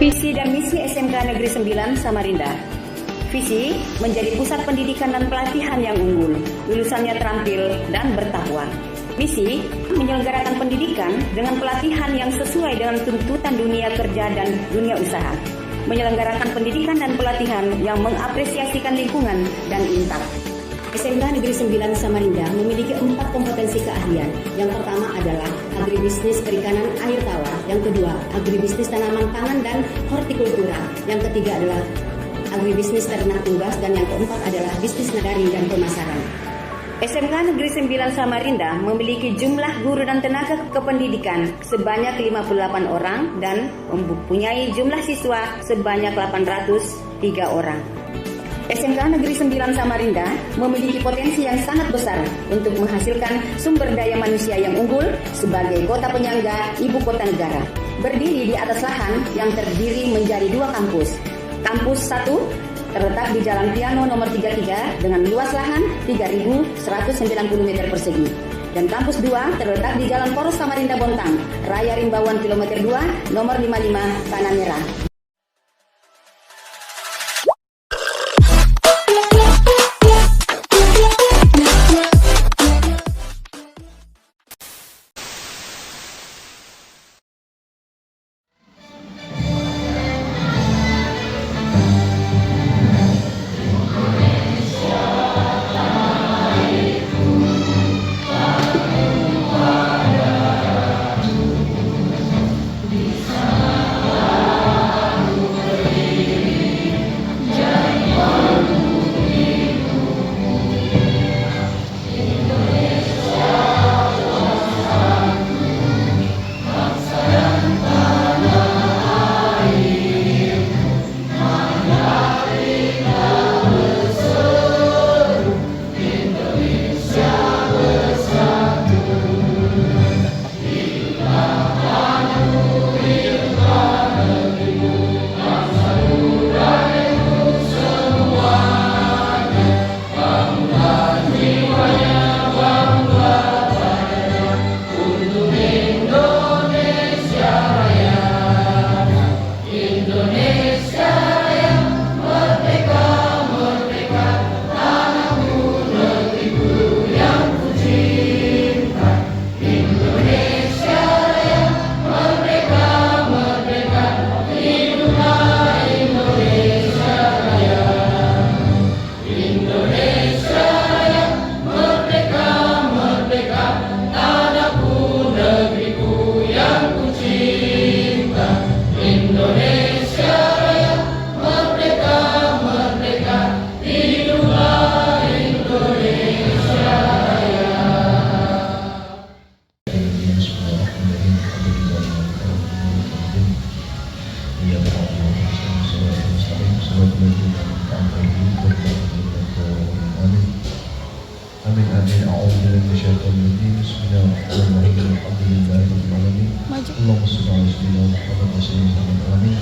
Visi dan misi SMK Negeri 9 Samarinda. Visi menjadi pusat pendidikan dan pelatihan yang unggul, lulusannya terampil dan bertakwa. Misi menyelenggarakan pendidikan dengan pelatihan yang sesuai dengan tuntutan dunia kerja dan dunia usaha. Menyelenggarakan pendidikan dan pelatihan yang mengapresiasikan lingkungan dan intak. SMK Negeri 9 Samarinda memiliki 4 kompetensi keahlian. Yang pertama adalah agribisnis perikanan air tawar. Yang kedua, agribisnis tanaman pangan dan hortikultura. Yang ketiga adalah agribisnis ternak unggas. Dan yang keempat adalah bisnis nagari dan pemasaran. SMK Negeri 9 Samarinda memiliki jumlah guru dan tenaga kependidikan sebanyak 58 orang dan mempunyai jumlah siswa sebanyak 803 orang. SMK Negeri 9 Samarinda memiliki potensi yang sangat besar untuk menghasilkan sumber daya manusia yang unggul sebagai kota penyangga ibu kota negara. Berdiri di atas lahan yang terdiri menjadi 2 kampus. Kampus 1 terletak di Jalan Piano nomor 33 dengan luas lahan 3.190 meter persegi. Dan kampus 2 terletak di Jalan Poros Samarinda Bontang, Raya Rimbawan kilometer 2 nomor 55 Tanah Merah.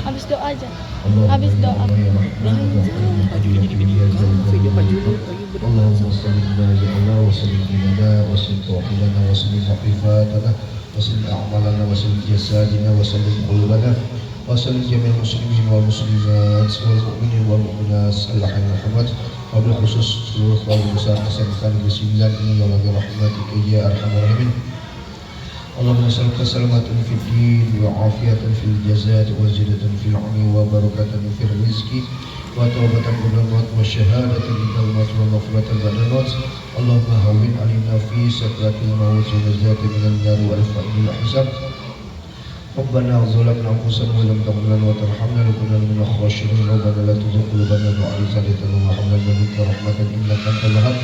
Habis doa aja. Habis doa. Allahumma salli ya Allah wa sallim lana wa sallim tawfilana wa sallim hafifatana wa sallim a'malana wa sallim jasadina wa sallim qulubana wa sallim jami'al muslimin wal muslimat wal mu'minin wal mu'minat sallallahu Muhammad wa bil khusus seluruh kaum besar SMK Negeri 9 ini ya Allah rahmatika ya arhamar rahimin. Allahumma salli salamatan fid din wa afiyatan fil jazad wa zidatan fil ilmi wa barakatan fil rizqi wa taubatan qabla al-maut wa syahadatan inda al-maut wa maghfiratan ba'da al-maut. Allahumma hawwin 'alaina fi sakratil maut wa najatan minan nar wa irfa'il hisab. Rabbana zalamna anfusana wa lam taghfir lana wa tarhamna lanakunanna minal khashirin. Rabbana la tuzigh qulubana ba'da idh hadaytana wa hab lana min ladunka rahmatan innaka antal wahhab.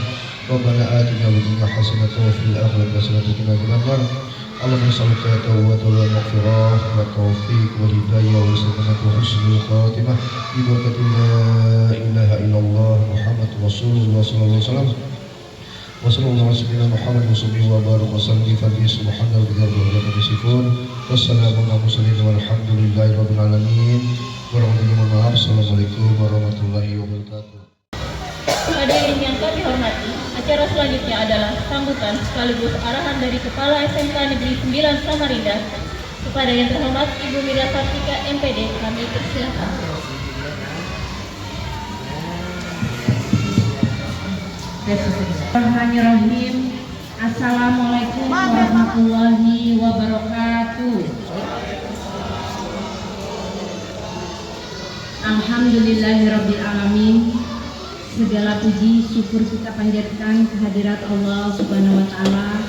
Rabbana atina fid dunya hasanatan wa fil akhirati hasanatan wa qina adzabannar. Allahumma salli ala wa maghfirah wa taufiq wa hidayah wa salamah wa husnul khatimah bi barakati la ilaha illallah Muhammad Rasulullah sallallahu alaihi wasallam wa sallallahu alaihi wasallam Muhammad wa barik wa sallim fi subhanallahi wa bihamdihi yasifun wa salamun ala mursalin walhamdulillahi rabbil alamin. Wassalamualaikum warahmatullahi wabarakatuh. Hadirin yang kami hormati, acara selanjutnya adalah sambutan sekaligus arahan dari Kepala SMK Negeri 9 Samarinda Kepada yang terhormat Ibu Mira Sartika MPD, kami persilakan. Bismillahirrahmanirrahim. Assalamualaikum warahmatullahi wabarakatuh. Alhamdulillahirabbil alamin. Segala puji syukur kita panjatkan kehadirat Allah Subhanahu wa taala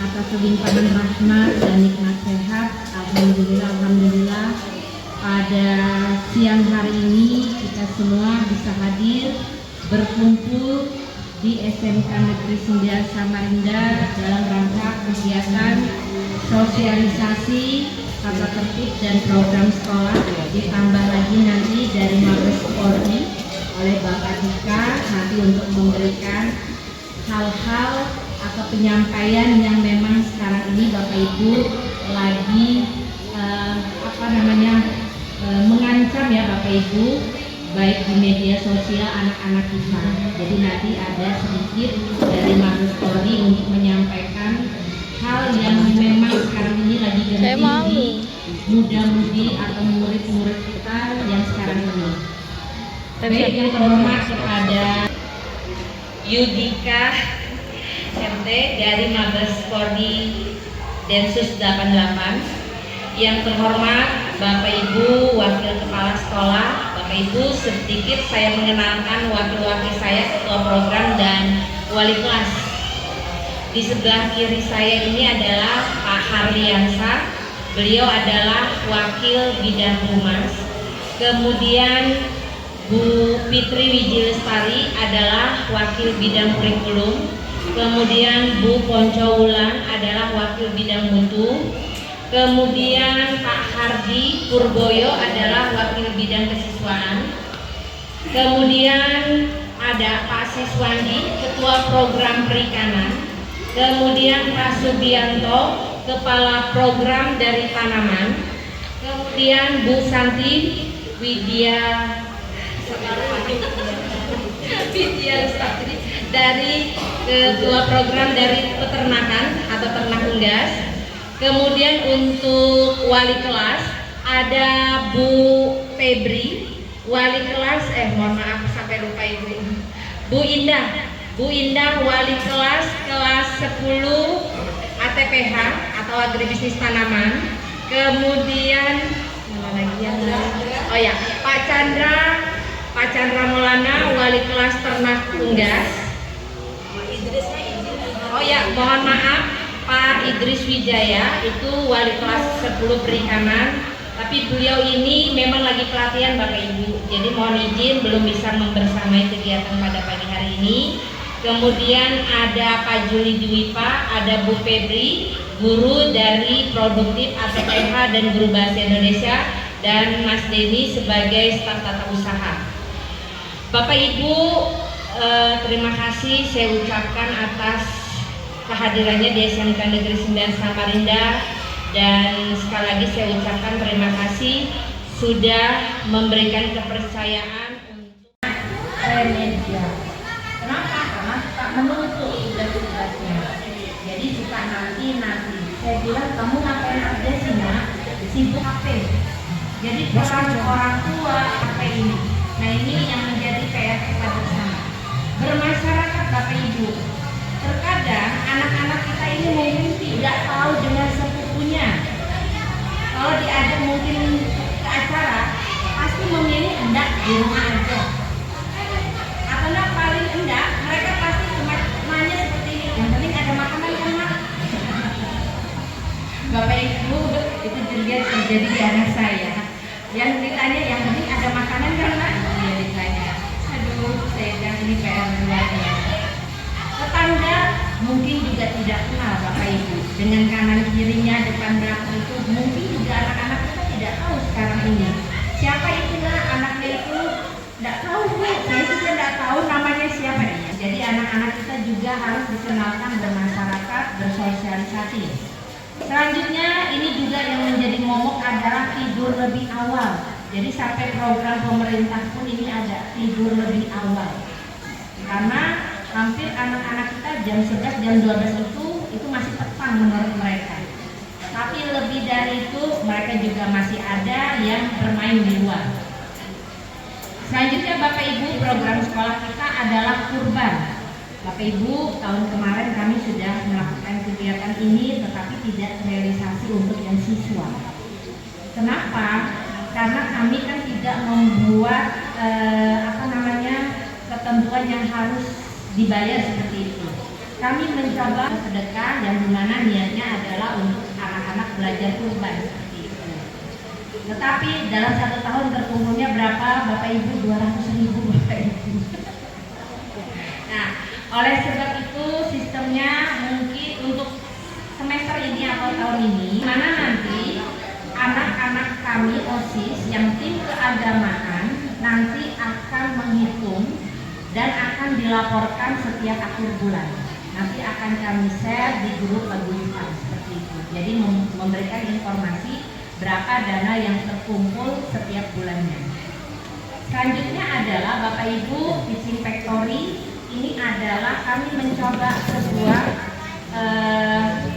atas limpahan rahmat dan nikmat sehat. Alhamdulillah pada siang hari ini kita semua bisa hadir berkumpul di SMK Negeri 9 Samarinda dalam rangka kegiatan sosialisasi tata tertib dan program sekolah, ditambah lagi nanti dari Mabes Polri oleh Bapak Dika nanti untuk memberikan hal-hal atau penyampaian yang memang sekarang ini Bapak Ibu lagi mengancam ya Bapak Ibu, baik di media sosial anak-anak kita. Jadi nanti ada sedikit dari Mabes Polri untuk menyampaikan hal yang memang sekarang ini lagi genting di muda-mudi atau murid-murid kita yang sekarang ini. Baik yang terhormat kepada Yudika MT dari Mabes Polri Densus 88, yang terhormat Bapak Ibu Wakil Kepala Sekolah, Bapak Ibu sedikit saya mengenalkan wakil-wakil saya, ketua program dan wali kelas. Di sebelah kiri saya ini adalah Pak Harliansa, beliau adalah wakil bidang humas. Kemudian Bu Fitri Wijilestari adalah wakil bidang kurikulum. Kemudian Bu Ponco Wulan adalah wakil bidang mutu. Kemudian Pak Hardi Purboyo adalah wakil bidang kesiswaan. Kemudian ada Pak Siswandi, ketua program perikanan. Kemudian Pak Subianto, kepala program dari tanaman. Kemudian Bu Santi Widya Lestari dari ketua program dari peternakan atau ternak unggas. Kemudian untuk wali kelas ada Bu Febri, wali kelas mohon maaf sampai lupa Ibu. Bu Indah wali kelas 10 ATPH atau agribisnis tanaman. Kemudian mana lagi yang oh ya, Pak Chandra Maulana wali kelas ternak unggas. Oh ya, mohon maaf Pak Idris Wijaya itu wali kelas 10 perikanan, tapi beliau ini memang lagi pelatihan Bapak Ibu, jadi mohon izin belum bisa membersamai kegiatan pada pagi hari ini. Kemudian ada Pak Juli Dwipa, ada Bu Febri, guru dari Produktif ATPH dan Guru Bahasa Indonesia, dan Mas Denny sebagai staf tata usaha. Bapak Ibu, terima kasih saya ucapkan atas kehadirannya di SMK Negeri 9 Samarinda, dan sekali lagi saya ucapkan terima kasih sudah memberikan kepercayaan untuk media. Kenapa? Karena suka menuntut tugas-tugasnya. Jadi suka nanti. Saya bilang kamu ngapain aja sih nak? Sibuk HP. Jadi peran orang tua HP ini. Nah ini yang menjadi PR kita bersama. Bermasyarakat Bapak Ibu. Terkadang anak-anak kita ini mungkin tidak tahu dengan sepupunya. Kalau diajak mungkin ke acara, pasti memilih enggak di rumah aja. Karena paling enggak, mereka pasti cuma nanya seperti ini. Yang penting ada makanan kan Mak? Bapak Ibu, itu juga terjadi di anak saya. Yang ditanya yang penting ada makanan kan Mak? Dia ditanya. Aduh, saya bilang ini PR luar biasa. Tetangga mungkin juga tidak kenal Bapak Ibu dengan kanan kirinya, depan belakang itu mungkin juga anak-anak kita tidak tahu sekarang ini siapa itu anaknya itu tidak tahu Bu, saya juga tidak tahu namanya siapa. Jadi anak-anak kita juga harus dikenalkan bermasyarakat, bersosialisasi. Selanjutnya ini juga yang menjadi momok adalah tidur lebih awal. Jadi sampai program pemerintah pun ini ada tidur lebih awal, karena hampir anak-anak kita jam 11, jam 12 itu masih petang menurut mereka. Tapi lebih dari itu mereka juga masih ada yang bermain di luar. Selanjutnya Bapak Ibu, program sekolah kita adalah kurban. Bapak Ibu, tahun kemarin kami sudah melakukan kegiatan ini tetapi tidak realisasi untuk yang siswa. Kenapa? Karena kami kan tidak membuat ketentuan yang harus dibayar seperti itu. Kami mencoba sedekah yang dimana niatnya adalah untuk anak-anak belajar kurban seperti itu. Tetapi dalam 1 tahun terkumpulnya berapa Bapak Ibu? 200.000 Bapak Ibu. Nah, oleh sebab itu sistemnya mungkin untuk semester ini atau tahun ini, mana nanti anak-anak kami OSIS yang tim keagamaan nanti akan menghitung dan akan dilaporkan setiap akhir bulan. Nanti akan kami share di grup paguyuban seperti itu. Jadi memberikan informasi berapa dana yang terkumpul setiap bulannya. Selanjutnya adalah Bapak Ibu Fishing Factory. Ini adalah kami mencoba sebuah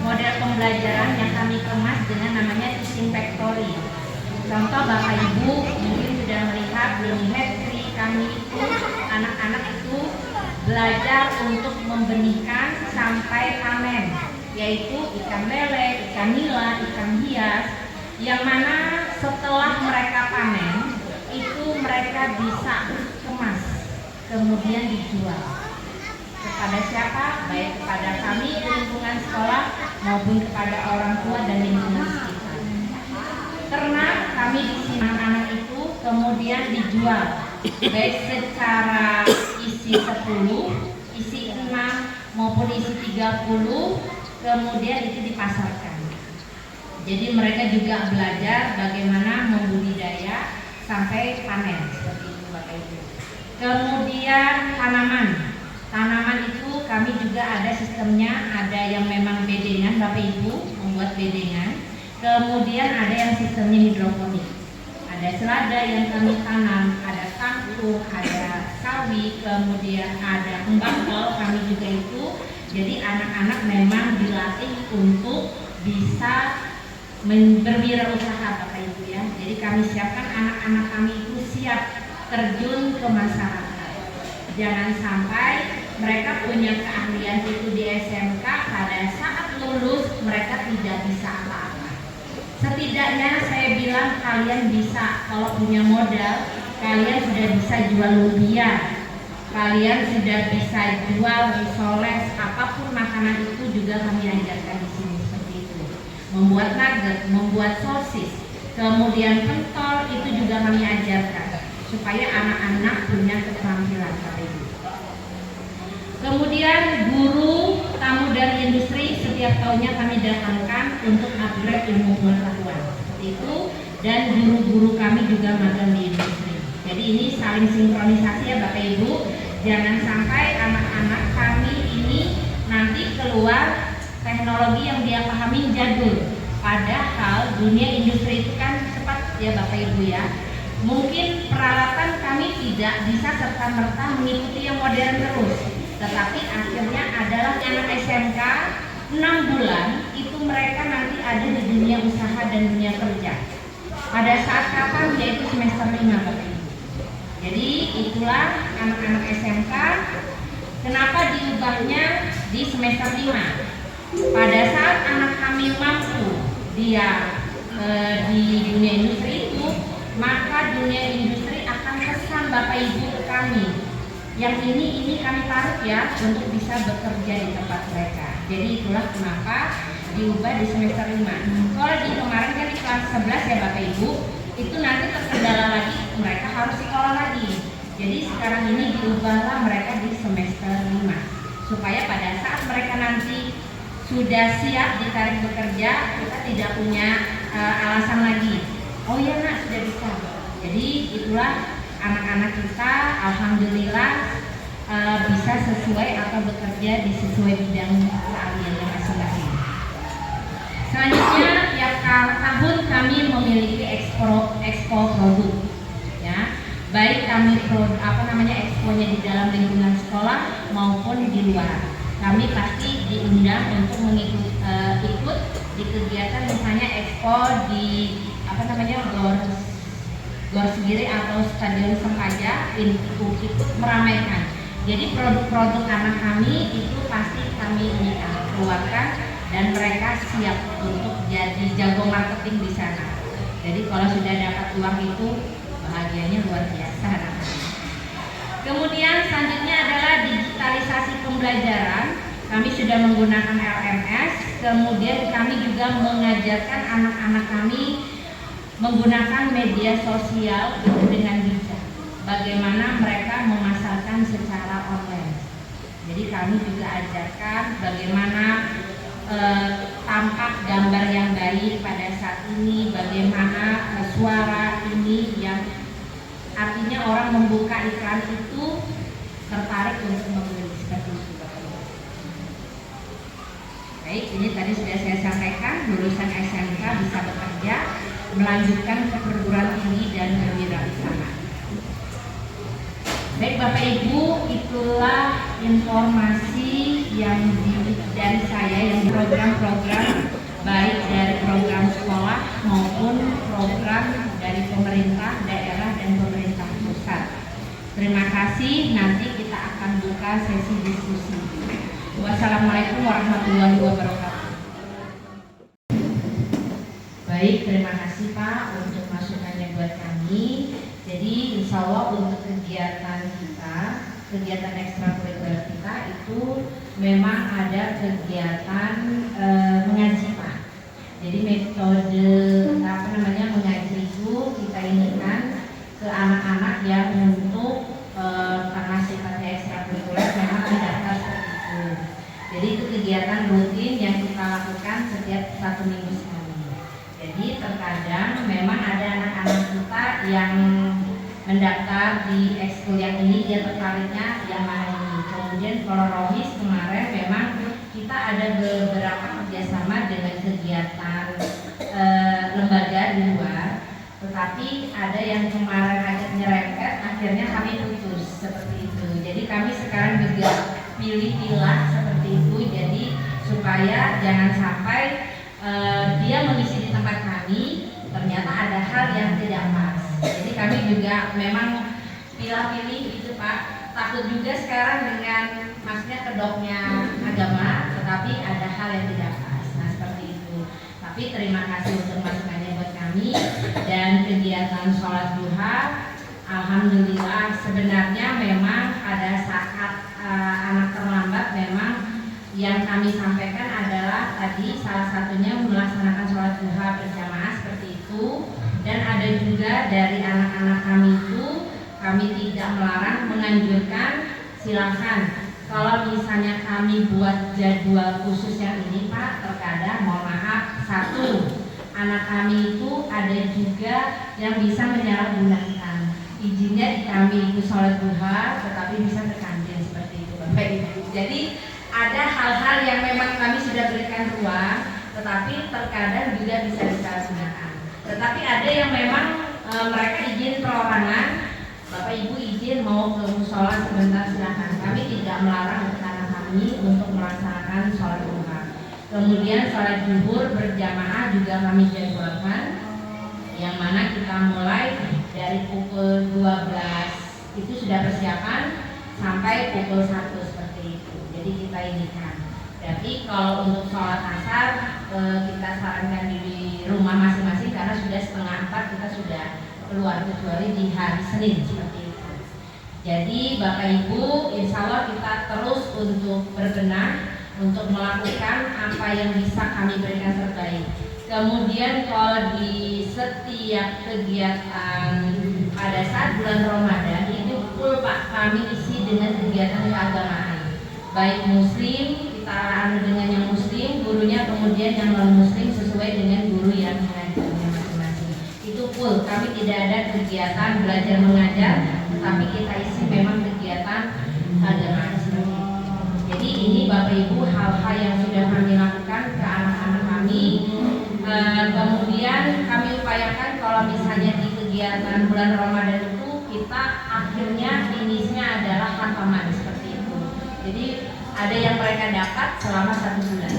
model pembelajaran yang kami kemas dengan namanya Fishing Factory. Contoh Bapak Ibu mungkin sudah melihat Bloominghatchery kami itu anak-anak itu belajar untuk membenihkan sampai panen, yaitu ikan lele, ikan nila, ikan hias, yang mana setelah mereka panen itu mereka bisa kemas kemudian dijual kepada siapa? Baik kepada kami di lingkungan sekolah maupun kepada orang tua dan lingkungan sekitar. Ternak kami di sini anak-anak itu kemudian dijual baik secara isi 10, isi 6 maupun isi 30, kemudian itu dipasarkan. Jadi mereka juga belajar bagaimana membudidaya sampai panen seperti itu Bapak Ibu. Kemudian tanaman itu kami juga ada sistemnya, ada yang memang bedengan Bapak Ibu, membuat bedengan. Kemudian ada yang sistemnya hidroponik. Ada selada yang kami tanam, ada kangkung, ada sawi, kemudian ada kembang kol kami juga itu. Jadi anak-anak memang dilatih untuk bisa berwirausaha Bapak Ibu ya. Jadi kami siapkan anak-anak kami itu siap terjun ke masyarakat. Jangan sampai mereka punya keahlian itu di SMK, pada saat lulus mereka tidak bisa apa-apa. Setidaknya saya bilang kalian bisa, kalau punya modal, kalian sudah bisa jual lumpia, kalian sudah bisa jual risoles, apapun makanan itu juga kami ajarkan di sini seperti itu. Membuat nugget, membuat sosis, kemudian pentol itu juga kami ajarkan supaya anak-anak punya keterampilan Bapak Ibu. Kemudian guru tamu dari industri setiap tahunnya kami datangkan untuk upgrade ilmu pengetahuan seperti itu, dan guru-guru kami juga magang di industri. Jadi ini saling sinkronisasi ya Bapak Ibu. Jangan sampai anak-anak kami ini nanti keluar teknologi yang dia pahami jadul. Padahal dunia industri itu kan cepat ya Bapak Ibu ya. Mungkin peralatan kami tidak bisa serta-merta mengikuti yang modern terus. Tetapi akhirnya adalah anak SMK 6 bulan itu mereka nanti ada di dunia usaha dan dunia kerja. Pada saat kapan? Yaitu semester 5 Bapak Ibu. Jadi itulah anak-anak SMK. Kenapa diubahnya di semester 5? Pada saat anak kami mampu dia di dunia industri itu, maka dunia industri akan pesan Bapak Ibu ke kami. Yang ini kami taruh ya untuk bisa bekerja di tempat mereka. Jadi itulah kenapa diubah di semester 5. Kalau di kemarin kan di kelas 11 ya Bapak Ibu, itu nanti terkendala lagi, mereka harus sekolah lagi. Jadi sekarang ini diubahlah mereka di semester 5 supaya pada saat mereka nanti sudah siap ditarik bekerja, kita tidak punya alasan lagi. Oh ya nak, sudah bisa. Jadi itulah anak-anak kita alhamdulillah bisa sesuai atau bekerja di sesuai bidang keahliannya masing-masing. Selanjutnya tiap tahun kami memiliki expo produk ya. Baik kami exponya di dalam lingkungan sekolah maupun di luar. Kami pasti diundang untuk ikut di kegiatan misalnya expo di GOR sendiri atau Stadion Sempaja ikut meramaikan. Jadi produk-produk anak kami itu pasti kami keluarkan dan mereka siap untuk jadi jago marketing di sana. Jadi kalau sudah dapat uang itu bahagianya luar biasa anak-anak. Kemudian selanjutnya adalah digitalisasi pembelajaran. Kami sudah menggunakan LMS. Kemudian kami juga mengajarkan anak-anak kami menggunakan media sosial itu dengan bijak. Bagaimana mereka memasarkan secara online. Jadi kami juga ajarkan bagaimana tampak gambar yang baik pada saat ini, bagaimana suara ini yang artinya orang membuka iklan itu tertarik untuk membeli seperti itu. Baik, ini tadi sudah saya sampaikan, lulusan SMK bisa bekerja, melanjutkan ke perguruan tinggi dan berwirausaha. Baik Bapak Ibu, itulah informasi yang dari saya yang program-program baik dari program sekolah maupun program dari pemerintah daerah dan pemerintah pusat. Terima kasih, nanti kita akan buka sesi diskusi. Wassalamualaikum warahmatullahi wabarakatuh. Baik, terima kasih Pak untuk masukannya buat kami. Jadi insya Allah untuk kegiatan kita, kegiatan ekstrakurikuler kita itu memang ada kegiatan mengaji Pak. Jadi metode mengaji itu kita inikan ke anak-anak yang untuk karena sifatnya ekstrakurikuler memang mendaftar seperti itu. Jadi itu kegiatan rutin yang kita lakukan setiap 1 minggu sekali. Jadi terkadang memang ada anak-anak kita yang mendaftar di ekskul yang ini dia tertariknya yang mana ini. Kemudian kalau Rohis kemarin memang kita ada beberapa kerjasama dengan kegiatan lembaga di luar, tetapi ada yang kemarin agak nyerempet, akhirnya kami putus seperti itu. Jadi kami sekarang juga pilih-pilah seperti itu, jadi supaya jangan sampai dia mengisi di tempat kami ternyata ada hal yang tidak pas. Jadi kami juga memang pilih-pilih itu Pak. Takut juga sekarang dengan maksudnya kedoknya agama, tetapi ada hal yang tidak pas. Nah seperti itu. Tapi terima kasih untuk masukannya buat kami. Dan kegiatan sholat duha, alhamdulillah sebenarnya memang pada saat anak terlambat memang yang kami sampaikan adalah tadi salah satunya melaksanakan sholat duha berjamaah seperti itu. Dan ada juga dari anak-anak kami itu kami tidak melarang, menganjurkan silahkan. Kalau misalnya kami buat jadwal khusus yang ini Pak, terkadang mohon maaf, satu anak kami itu ada juga yang bisa menyalahgunakan izinnya di kami itu sholat duha, tetapi bisa ke kantin seperti itu Bapak Ibu. Jadi ada hal-hal yang memang kami sudah berikan ruang, tetapi terkadang juga bisa disalahgunakan. Tetapi ada yang memang mereka izin perorangan, Bapak Ibu izin mau ke musola sebentar silakan. Kami tidak melarang untuk anak kami untuk melaksanakan sholat duha. Kemudian sholat zuhur berjamaah juga kami jadwalkan, yang mana kita mulai dari pukul 12 itu sudah persiapan sampai pukul 1 seperti itu. Jadi kita inikan. Jadi kalau untuk sholat asar kita sarankan di rumah masing-masing karena sudah 3:30 kita sudah keluar, kecuali di hari Senin seperti itu. Jadi Bapak Ibu, insya Allah kita terus untuk berbenah, untuk melakukan apa yang bisa kami berikan terbaik. Kemudian kalau di setiap kegiatan pada saat bulan Ramadan itu full Pak kami isi dengan kegiatan keagamaan, baik Muslim kita dengan yang Muslim, gurunya kemudian yang non Muslim sesuai dengan guru yang mengajarnya masing-masing. Itu full, kami tidak ada kegiatan belajar mengajar, tetapi kita isi memang kegiatan keagamaan seperti itu. Jadi ini Bapak Ibu hal-hal yang sudah kami lakukan ke anak-anak kami. Kemudian kami upayakan kalau misalnya di kegiatan bulan Ramadan itu kita akhirnya finishnya adalah khataman seperti itu. Jadi ada yang mereka dapat selama 1 bulan.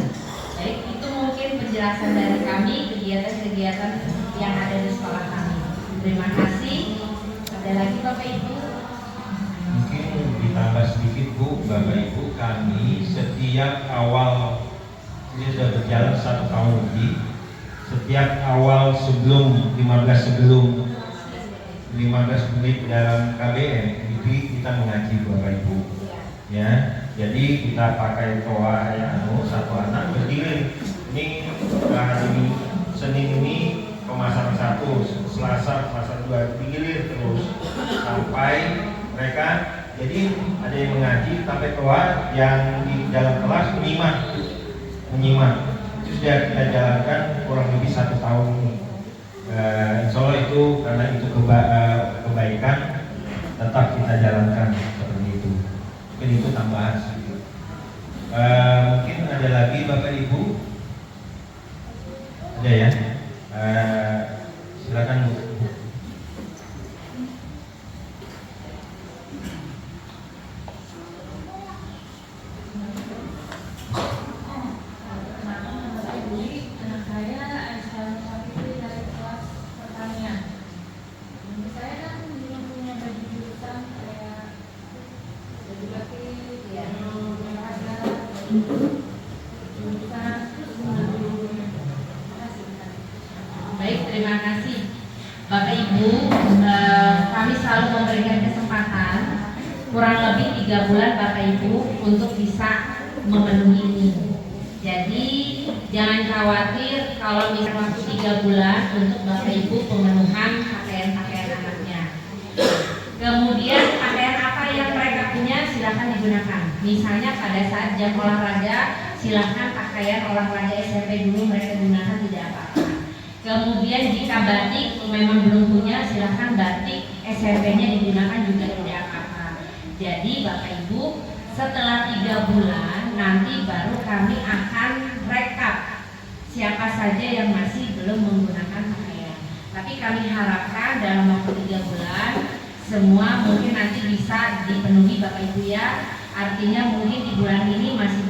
Baik, itu mungkin penjelasan dari kami kegiatan-kegiatan yang ada di sekolah kami. Terima kasih. Ada lagi Bapak Ibu? Mungkin ditambah sedikit Bu, Bapak Ibu, kami setiap awal, ini sudah berjalan 1 tahun lebih, setiap awal sebelum 15 menit dalam KBM itu kita mengaji Bapak Ibu, ya. Jadi kita pakai toa satu anak berdiri. Ini hari Senin ini pemasangan 1, Selasa pemasangan 2, digilir terus sampai mereka. Jadi ada yang mengaji sampai toa, yang di dalam kelas menyimak. Itu sudah kita jalankan kurang lebih 1 tahun ini. Insya Allah itu karena itu kebaikan tetap kita jalankan seperti itu. Mungkin itu tambahan sedikit. Mungkin ada lagi Bapak Ibu? Ada ya? Silakan Bu. Baik, terima kasih Bapak Ibu. Kami selalu memberikan kesempatan kurang lebih 3 bulan Bapak Ibu untuk bisa memenuhi ini. Jadi jangan khawatir kalau misalnya waktu 3 bulan untuk Bapak Ibu pemenuhan pakaian-pakaian anaknya. Kemudian pakaian apa yang mereka punya silakan digunakan. Misalnya pada saat jam olahraga silakan pakaian olahraga SMP dulu mereka gunakan, tidak apa-apa. Kemudian jika batik memang belum punya, silahkan batik SMP-nya digunakan juga tidak apa-apa. Jadi Bapak Ibu, setelah 3 bulan nanti baru kami akan rekap siapa saja yang masih belum menggunakan pakaian. Tapi kami harapkan dalam waktu 3 bulan semua mungkin nanti bisa dipenuhi Bapak Ibu ya. Artinya mungkin di bulan ini masih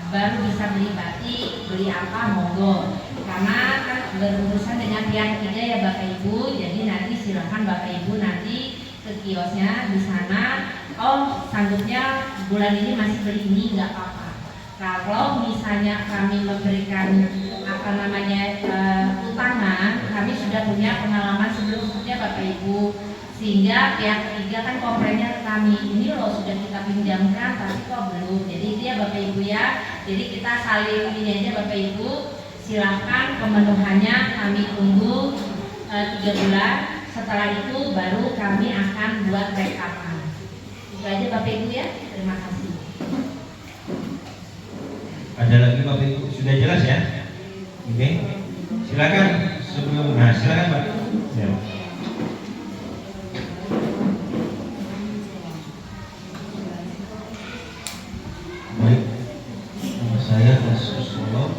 baru bisa beli batik, beli apa, monggo. Karena kan berurusan dengan pihak ketiga ya Bapak Ibu. Jadi nanti silakan Bapak Ibu nanti ke kiosnya di sana. Oh, sanggupnya bulan ini masih beli ini, nggak apa-apa. Kalau misalnya kami memberikan utangan, kami sudah punya pengalaman sebelumnya Bapak Ibu. Sehingga pihak ketiga kan komplainnya ke kami, ini loh sudah kita pinjamkan tapi kok belum. Jadi dia Bapak Ibu ya. Jadi kita saling ini aja Bapak Ibu. Silahkan pemenuhannya kami tunggu 3 bulan. Setelah itu baru kami akan buat rekapan. Itu aja Bapak Ibu ya. Terima kasih. Ada lagi Bapak Ibu? Sudah jelas ya? Oke. Silakan sebelum. Nah, silakan Pak. Ya. Baik. Nama saya Yesus Solo.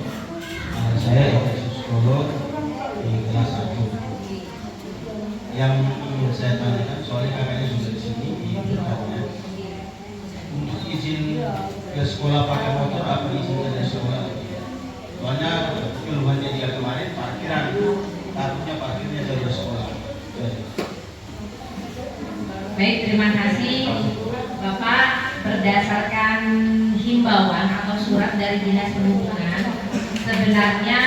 Saya Yesus Solo di kelas 1. Yang ingin saya tanyakan, soalnya kakaknya sudah di sini di belakangnya. Untuk izin ke sekolah pakai motor, apa izinnya dari sekolah? Soalnya keluhannya dia kemarin parkiran, takutnya parkirnya dari sekolah. Baik, terima kasih Bapak. Berdasarkan himbauan atau surat dari Dinas Perhubungan, sebenarnya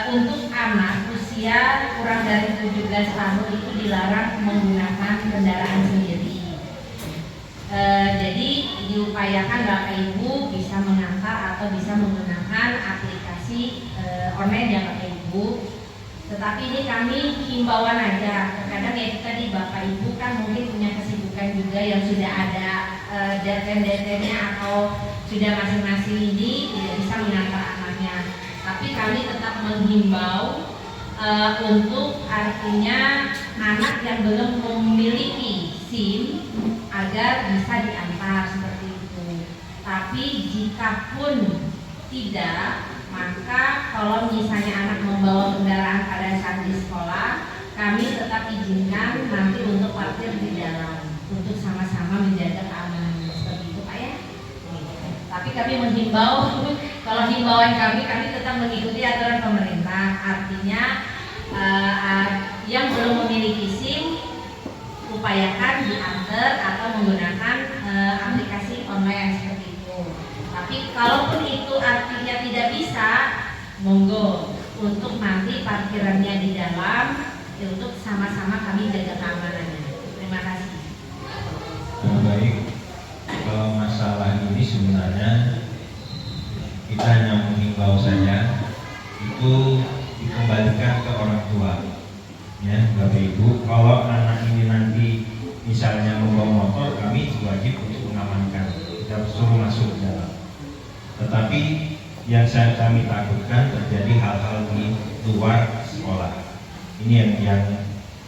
untuk anak usia kurang dari 17 tahun itu dilarang menggunakan kendaraan sendiri. Jadi diupayakan Bapak Ibu bisa mengantar atau bisa menggunakan aplikasi online ya Bapak Ibu. Tetapi ini kami himbauan aja. Kadang ya tadi Bapak Ibu kan mungkin punya kesibukan juga yang sudah ada DT-nya atau sudah masing-masing ini tidak bisa mengantar anaknya. Tapi kami tetap menghimbau untuk artinya anak yang belum memiliki SIM agar bisa diantar seperti itu. Tapi jika pun tidak, maka kalau misalnya anak membawa kendaraan pada saat di sekolah, kami tetap izinkan nanti untuk parkir di dalam untuk sama-sama menjaga keamanan seperti itu Pak ya. Tapi kami menghimbau Kalau himbauan kami tetap mengikuti aturan pemerintah. Artinya yang belum memiliki SIM upayakan diantar atau menggunakan aplikasi online seperti itu. Tapi kalaupun itu artinya tidak bisa, monggo untuk nanti parkirannya di dalam untuk sama-sama kami jaga keamanannya. Terima kasih. Baik, kalau masalah ini sebenarnya kita hanya mengimbau saja, itu dikembalikan ke orang tua. Ya, Bapak Ibu, kalau anak ini nanti misalnya membawa motor, kami wajib untuk mengamankan, kita suruh masuk ke dalam. Tetapi yang kami takutkan terjadi hal-hal di luar sekolah. Ini yang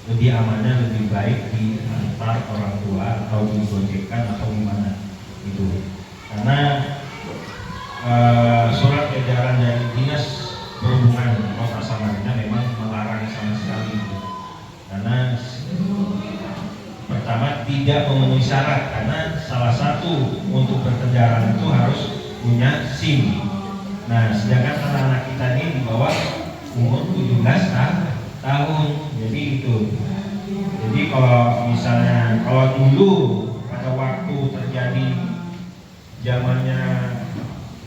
lebih amannya, lebih baik diantar orang tua atau digojekkan atau gimana itu. Karena surat edaran dari Dinas Perhubungan Kota Samarinda memang melarang sama sekali itu. Karena pertama tidak memenuhi syarat, karena salah satu untuk berkendaraan itu harus punya SIM. Nah, sedangkan anak-anak kita ini di bawah umur 17 tahun, jadi itu. Jadi kalau misalnya dulu pada waktu terjadi zamannya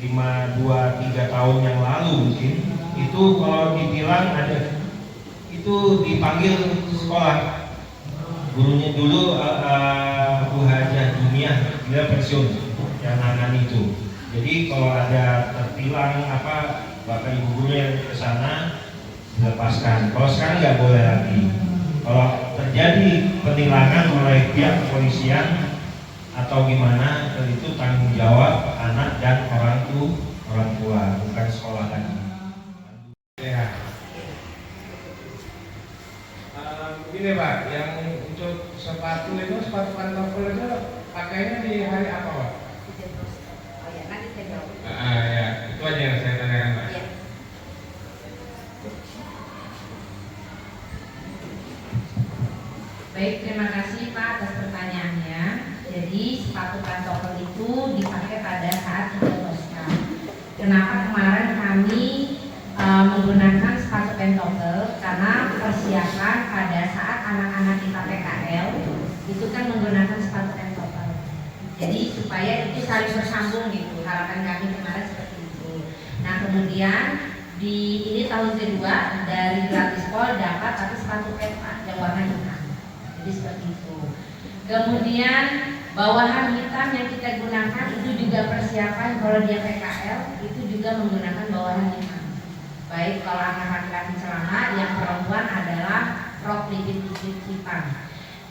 2-3 tahun yang lalu mungkin itu, kalau ditilang ada itu dipanggil sekolah. Gurunya dulu Bu Hajah Dunia, dia pensiun yang nangani itu. Jadi kalau ada tertilang bapak ibu gurunya ke sana dilepaskan. Kalau sekarang nggak boleh lagi. Kalau terjadi penilangan oleh pihak kepolisian atau gimana, itu tanggung jawab anak dan orang tua, bukan sekolah lagi. Ya. Begini Pak, yang untuk sepatu pantofel itu pakainya di hari apa Pak? Oh ya, nanti saya jawab. Ya, itu aja yang saya tanyakan Pak. Ya. Baik, terima kasih Pak atas pertanyaannya. Jadi sepatu pantofel itu dipakai pada saat Idul Tosca. Kenapa kemarin kami menggunakan sepatu pantofel? Karena persiapan pada saat anak-anak kita PKL itu kan menggunakan sepatu pantofel. Jadi supaya itu saling bersambung gitu. Harapan kami kemarin seperti itu. Nah kemudian ini tahun kedua dari gratis pol dapat tapi sepatu peta yang warna hitam. Jadi seperti itu. Kemudian bawahan hitam yang kita gunakan itu juga persiapan kalau dia PKL itu juga menggunakan bawahan hitam. Baik kalau anak laki-laki celana, yang perempuan adalah rok lipit-lipit hitam.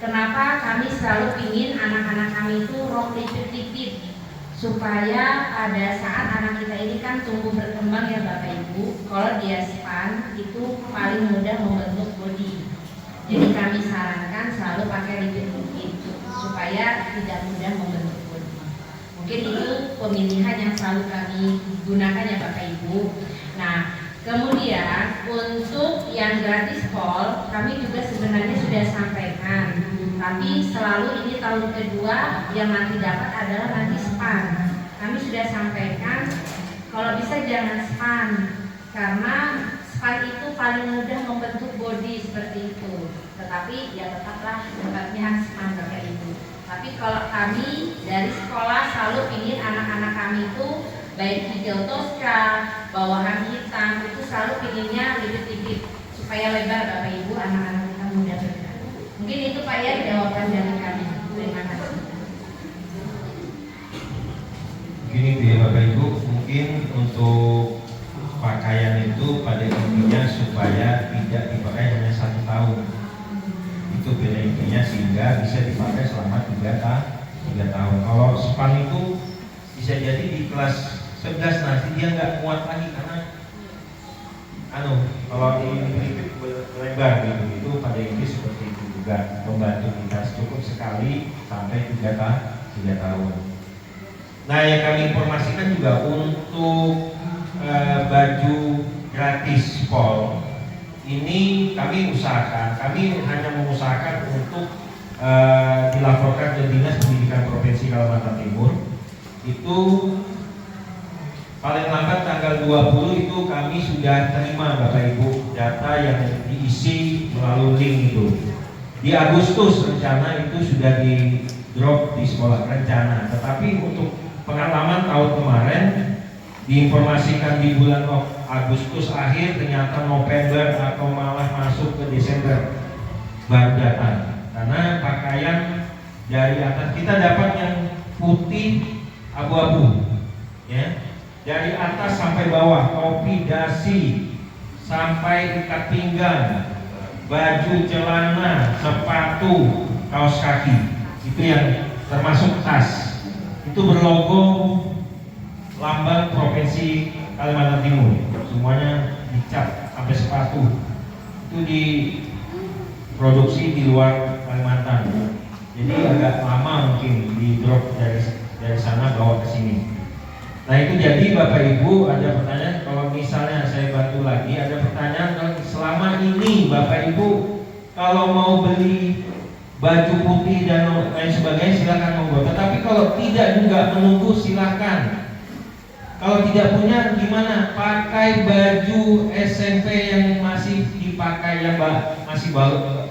Kenapa kami selalu ingin anak-anak kami itu rok lipit-lipit? Supaya pada saat anak kita ini kan tumbuh berkembang ya Bapak Ibu, kalau dia span itu paling mudah membentuk body. Jadi kami sarankan selalu pakai lipit-lipit supaya tidak mudah membentuk body. Mungkin itu pemilihan yang selalu kami gunakan ya Bapak Ibu. Nah, kemudian untuk yang gratis pol kami juga sebenarnya sudah sampaikan, tapi selalu ini tahun kedua yang nanti dapat adalah nanti span. Kami sudah sampaikan kalau bisa jangan span, karena span itu paling mudah membentuk body seperti itu. Tetapi ya tetaplah tempatnya span Bapak Ibu. Tapi kalau kami dari sekolah selalu ingin anak-anak kami itu baik hijau Tosca, bawahan hitam itu selalu pinginnya lipit-lipit supaya lebar Bapak Ibu, anak-anak kita mudah bergerak. Mungkin itu Pak ya jawaban dari kami. Terima kasih. Begini ya Bapak Ibu, mungkin untuk pakaian itu pada intinya supaya tidak dipakai hanya 1 tahun. Itu beda intinya sehingga bisa dipakai selama 3 tahun. Kalau span itu bisa jadi di kelas 11 nanti dia nggak kuat lagi karena kalau ini lebar gitu, itu pada inti seperti itu juga membantu kita cukup sekali sampai 3 tahun. Nah yang kami informasikan juga untuk baju gratis pol ini kami hanya mengusahakan untuk dilaporkan ke Dinas Pendidikan Provinsi Kalimantan Timur. Itu paling lambat tanggal 20 itu kami sudah terima Bapak Ibu data yang diisi melalui link itu. Di Agustus rencana itu sudah di drop di sekolah rencana, tetapi untuk pengalaman tahun kemarin diinformasikan di bulan Agustus akhir, ternyata November atau malah masuk ke Desember baru datang. Karena pakaian dari atas kita dapat yang putih abu-abu, ya, dari atas sampai bawah, topi, dasi, sampai ikat pinggang, baju, celana, sepatu, kaos kaki, itu yang termasuk tas. Itu berlogo lambang Provinsi Kalimantan Timur, semuanya dicat sampai sepatu. Itu diproduksi di luar Kalimantan, jadi agak lama mungkin di drop dari sana bawa ke sini. Nah itu jadi Bapak Ibu ada pertanyaan, kalau misalnya saya bantu lagi, ada pertanyaan selama ini Bapak Ibu kalau mau beli baju putih dan lain sebagainya silakan monggo. Tetapi kalau tidak juga menunggu silakan. Kalau tidak punya gimana? Pakai baju SMP yang masih dipakai yang masih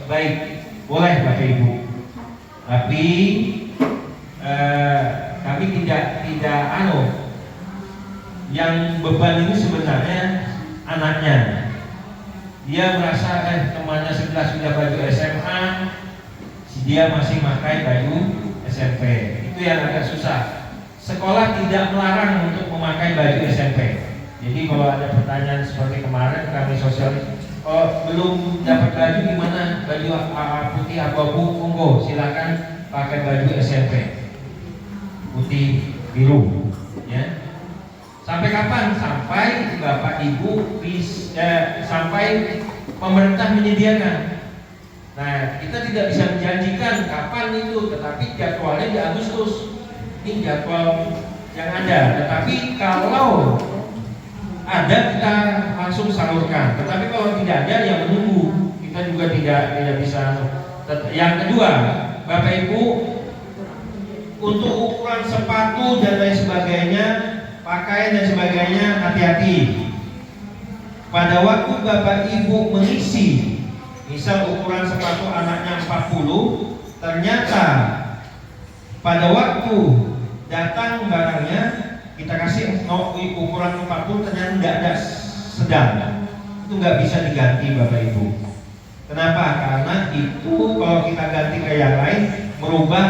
baik, boleh Bapak Ibu. Tapi kami tidak yang beban ini sebenarnya anaknya. Dia merasa temannya sebelah sudah baju SMA, dia masih pakai baju SMP. Itu yang agak susah. Sekolah tidak melarang untuk memakai baju SMP. Jadi kalau ada pertanyaan seperti kemarin kami sosialis, oh, belum dapat baju gimana? Baju putih abu-abu, monggo silakan pakai baju SMP putih biru, ya. Sampai kapan? Sampai Bapak Ibu sampai pemerintah menyediakan. Nah, kita tidak bisa menjanjikan kapan itu, tetapi jadwalnya di Agustus. Ini jadwal yang ada. Tetapi kalau ada kita langsung salurkan. Tetapi kalau tidak ada ya menunggu. Kita juga tidak bisa. Yang kedua, Bapak Ibu, untuk ukuran sepatu dan lain sebagainya, pakaian dan sebagainya, hati-hati. Pada waktu Bapak Ibu mengisi, misal ukuran sepatu anaknya 40, ternyata pada waktu datang barangnya kita kasih ukuran 40, ternyata tidak ada sedang, itu nggak bisa diganti Bapak Ibu. Kenapa? Karena itu kalau kita ganti ke yang lain merubah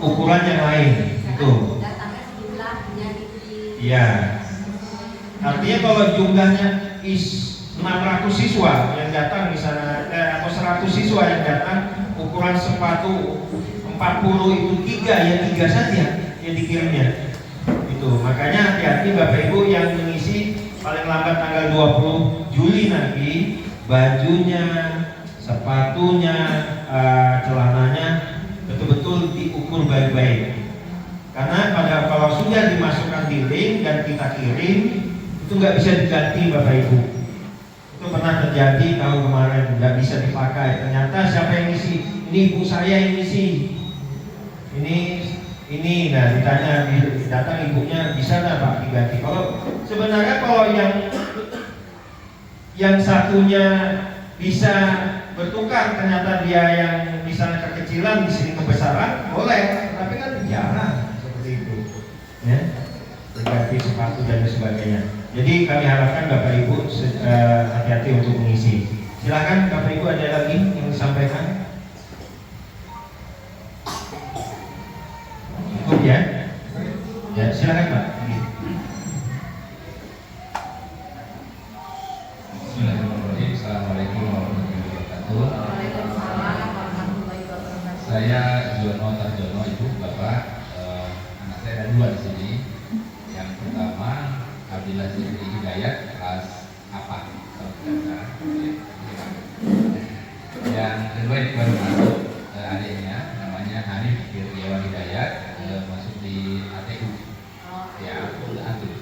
ukuran yang lain itu. Iya. Artinya kalau jumlahnya 600 siswa yang datang misalnya atau 100 siswa yang datang, ukuran sepatu 40 itu 3, ya 3 saja yang dikirimnya. Itu. Makanya hati-hati Bapak Ibu yang mengisi paling lambat tanggal 20 Juli nanti, bajunya, sepatunya, celananya betul-betul diukur baik-baik. Karena kalau sudah dimasukkan di link dan kita kirim, itu nggak bisa diganti Bapak Ibu. Itu pernah terjadi tahun kemarin, nggak bisa dipakai. Ternyata siapa yang ngisi? Ini ibu saya yang ngisi. Ini, nah ditanya, datang ibunya, bisa nggak Pak diganti? Kalau sebenarnya kalau yang satunya bisa bertukar, ternyata dia yang misalnya kekecilan di sini kebesaran, boleh. Tapi kan jarang seperti itu, ya, berganti sepatu dan sebagainya. Jadi kami harapkan Bapak Ibu hati-hati untuk mengisi. Silakan Bapak Ibu, ada lagi yang disampaikan? Cukup ya? Ya silakan Pak. Bismillahirrahmanirrahim. Assalamualaikum warahmatullahi wabarakatuh. Saya Jono Tarjono, Ibu, Bapak. Anak saya ada 2 di sini. Yang pertama Abdillah Zikri Hidayat, kelas apa? Yang kedua ini baru masuk adiknya, namanya Hanif Firyawan Hidayat, masuk di ATU. Ya, ATU.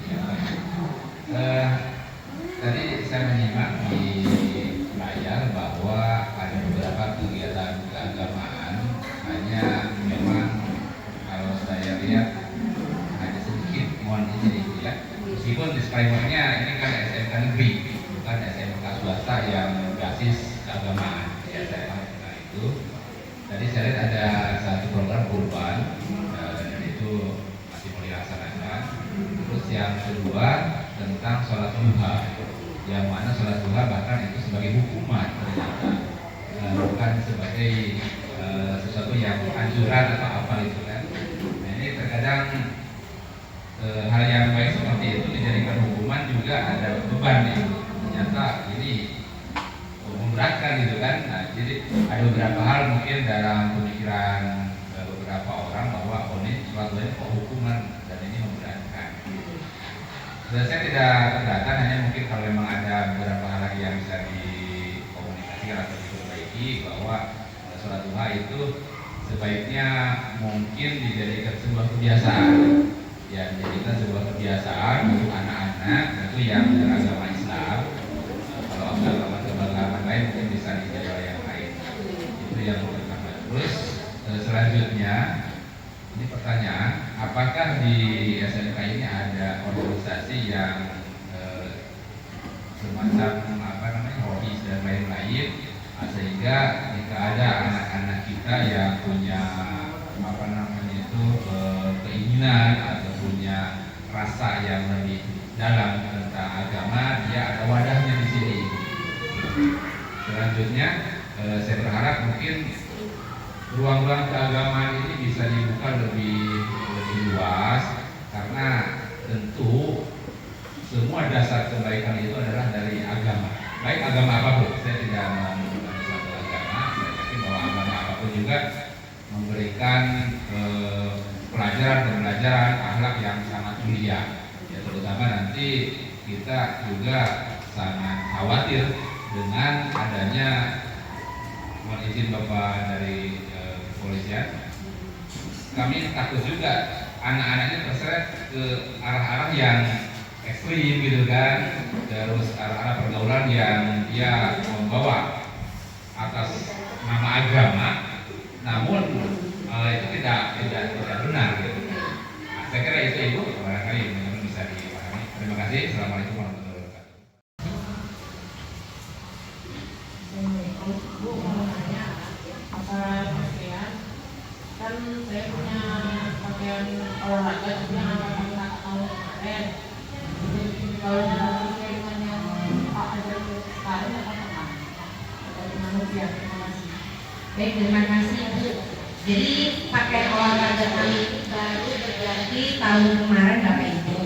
Tadi saya menyimak di layar bahwa ada beberapa kegiatan keagamaan, hanya memang kalau saya lihat ada sedikit, mohon izin itu. Tadi saya lihat ada satu program kurban dan itu masih mau dilaksanakan. Terus yang kedua tentang sholat duha, yang mana sholat duha bahkan itu sebagai hukuman ternyata, bukan sebagai sesuatu yang anjuran atau apa itu kan. Nah ini terkadang hal yang baik seperti itu dijadikan hukuman juga ada beban nih. Ternyata ini memberatkan gitu kan. Nah, jadi ada beberapa hal mungkin dalam pemikiran beberapa orang bahwa ini suatu kok hukuman dan ini memberatkan. Dan saya tidak keberatan, hanya mungkin kalau memang ada beberapa hal lagi yang bisa dikomunikasikan atau diperbaiki, bahwa sholat duha itu sebaiknya mungkin dijadikan sebuah kebiasaan. Ya, dijadikan sebuah kebiasaan untuk anak-anak itu yang beragama Islam. Kalau agama lain mungkin bisa dijadi yang lain. Itu yang pertama. Terus selanjutnya ini pertanyaan, apakah di SMK ini ada organisasi yang semacam hobis dan lain-lain, sehingga jika ada anak-anak kita yang punya keinginan atau punya rasa yang lebih dalam tentang agama, dia ada wadahnya di sini. Selanjutnya saya berharap mungkin ruang-ruang keagamaan ini bisa dibuka lebih luas, karena tentu semua dasar kebaikan itu adalah dari agama, baik agama apapun. Saya tidak menyebutkan suatu agama, saya yakin bahwa agama apapun juga memberikan pelajaran akhlak yang sangat mulia. Ya, terutama nanti kita juga sangat khawatir dengan adanya, mohon izin Bapak dari kepolisian, kami takut juga anak-anaknya terseret ke arah-arah yang ekstrim gitu kan, terus arah-arah pergaulan yang dia membawa atas nama agama, namun itu tidak benar gitu. Nah, saya kira itu Ibu barangkali teman-teman bisa dipahami. Terima kasih. Assalamualaikum warahmatullahi wabarakatuh. Bu mau nanya, apa pakaian? Kan saya punya pakaian olahraga juga anak-anak tahun kemarin. Kalau sesuai dengan yang Pak ajar sekarang apa? Bagaimana ya? Terima kasih. Baik, terima kasih Bu. Jadi pakaian olahraga kami itu baru berganti tahun kemarin Bapak Ibu.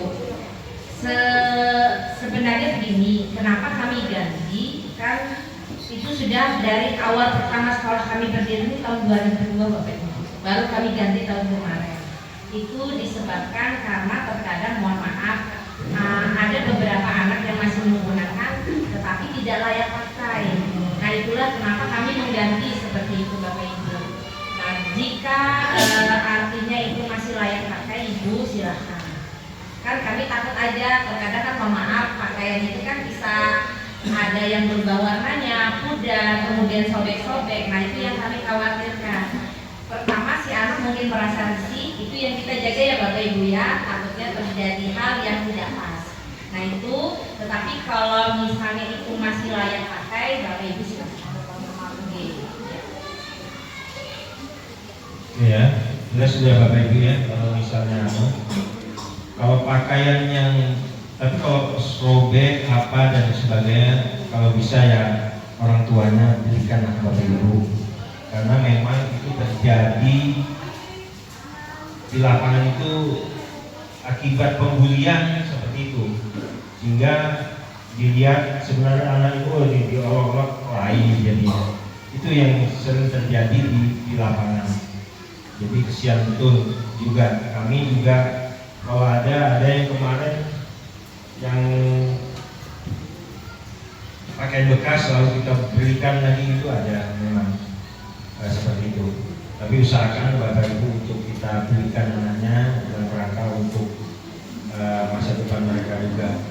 Sebenarnya begini, kenapa kami ganti? Kan itu sudah dari awal pertama sekolah kami berdiri itu tahun 2002 Bapak Ibu. Baru kami ganti tahun kemarin. Itu disebabkan karena terkadang, mohon maaf, ada beberapa anak yang masih menggunakan tetapi tidak layak pakai. Nah itulah kenapa kami mengganti seperti itu Bapak Ibu. Nah jika artinya itu masih layak pakai, Ibu silahkan. Kan kami takut aja, terkadang kan mohon maaf, pakaian itu kan bisa ada yang berubah warnanya, pudar, kemudian sobek-sobek. Nah itu yang kami khawatirkan. Pertama, si anak mungkin merasa risih, itu yang kita jaga ya Bapak Ibu ya, takutnya terjadi hal yang tidak pas. Nah itu, tetapi kalau misalnya itu masih layak pakai, Bapak Ibu silahkan. Ya, jelas sudah Bapak Ibu ya, kalau misalnya kalau pakaian yang, tapi kalau robek apa dan sebagainya, kalau bisa ya orang tuanya belikan Bapak Ibu, karena memang itu terjadi di lapangan itu akibat pembulian seperti itu, sehingga dilihat sebenarnya anak itu diolok-olok lain jadinya. Itu yang sering terjadi di lapangan. Jadi kesian betul juga. Kami juga kalau ada yang kemarin yang pakaian bekas lalu kita berikan lagi, itu ada memang seperti itu. Tapi usahakan Bapak Ibu untuk kita belikan anaknya dalam rangka untuk masa depan mereka juga.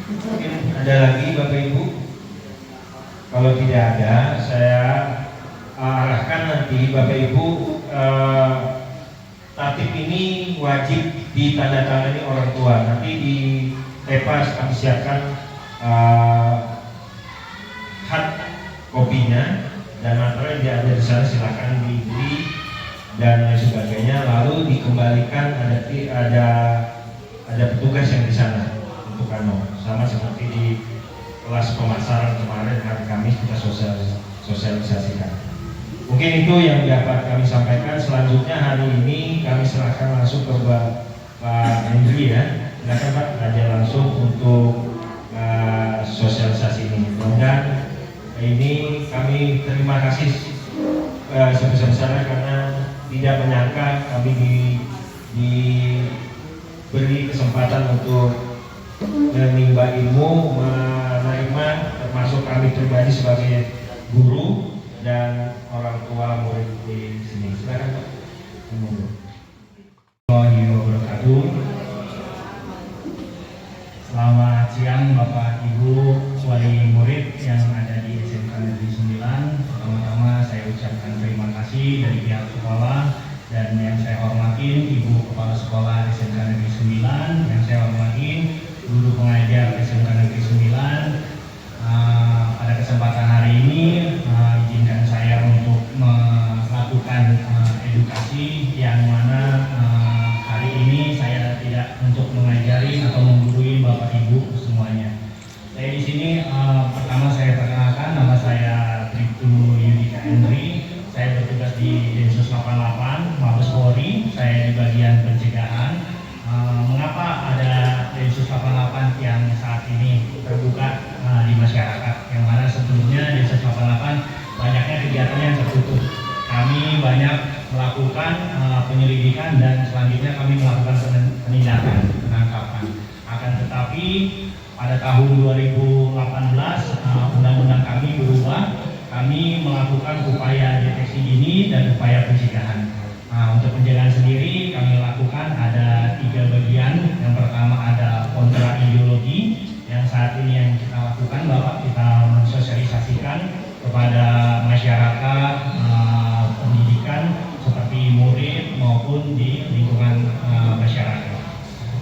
Mungkin ada lagi Bapak Ibu? Kalau tidak ada, saya arahkan nanti Bapak Ibu, tatip ini wajib ditandatangani orang tua. Nanti di TEPAS kami siapkan hard kopinya, dan material yang ada di sana silakan dibeli dan lain sebagainya, lalu dikembalikan ada petugas yang di sana untuk sama seperti di kelas pemasaran kemarin hari Kamis kita sosialisasikan. Mungkin itu yang dapat kami sampaikan. Selanjutnya hari ini kami serahkan langsung ke Pak Hendri ya. Silakan Pak, aja langsung untuk sosialisasi ini. Mudah-mudahan ini kami terima kasih sebesar-besarnya karena tidak menyangka kami diberi kesempatan untuk menimba ilmu, menerima, termasuk kami pribadi sebagai guru dan orang tua murid di sini. Silakan Pak. Warahmatullahi wabarakatuh. Selamat siang Bapak Ibu wali murid yang ada di SMK Negeri 9. Pertama-tama saya ucapkan terima kasih dari pihak sekolah dan yang saya hormatin Ibu Kepala Sekolah SMK Negeri 9, yang saya hormatin guru pengajar SMK Negeri 9. Pada kesempatan hari ini izinkan saya untuk melakukan edukasi yang mana hari ini saya tidak untuk mengajari atau menggurui Bapak Ibu semuanya. Saya di sini pertama saya perkenalkan, nama saya Bribtu Yudika Hendri. Saya bertugas di Densus 88 Mabes Polri. Saya di bagian pencegahan. Mengapa ada Densus 88 yang saat ini terbuka di masyarakat? Yang mana sebelumnya Densus 88 banyaknya kegiatan yang tertutup. Kami banyak melakukan penyelidikan dan selanjutnya kami melakukan penindakan, penangkapan. Akan tetapi pada tahun 2018 undang-undang kami berubah, kami melakukan upaya deteksi dini dan upaya pencegahan. Untuk pencegahan sendiri kami lakukan ada 3 bagian. Yang pertama ada kontra ideologi yang saat ini yang kita lakukan, Bapak, kita mensosialisasikan kepada masyarakat pendidikan seperti murid maupun di lingkungan masyarakat.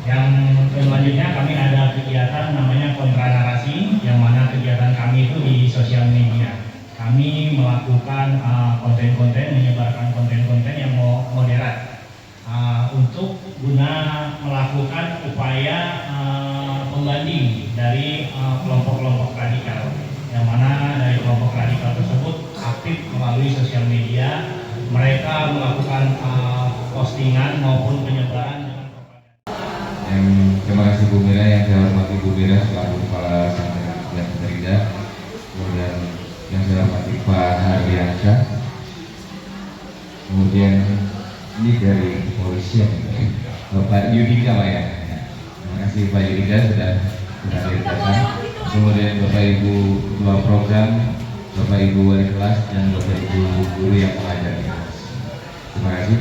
Yang selanjutnya kami ada kegiatan namanya kontra narasi, yang mana kegiatan kami itu di sosial media. Kami melakukan konten-konten, menyebarkan konten-konten yang moderat untuk guna melakukan upaya pembanding dari kelompok-kelompok radikal, yang mana dari kelompok radikal tersebut aktif melalui sosial media. Mereka melakukan postingan maupun penyebaran dengan propaganda. Terima kasih Bu Mira, yang saya hormati Bu Mira selaku Kepala Santri dan Penerida, kemudian yang saya hormati Pak Hardiansyah, kemudian ini dari kepolisian Bapak Yudika Pak ya. Terima kasih Pak Yudika sudah hadir datang. Kemudian Bapak Ibu Ketua Program, Bapak Ibu Wali Kelas dan Bapak Ibu Guru yang mengajar di kelas. Terima kasih.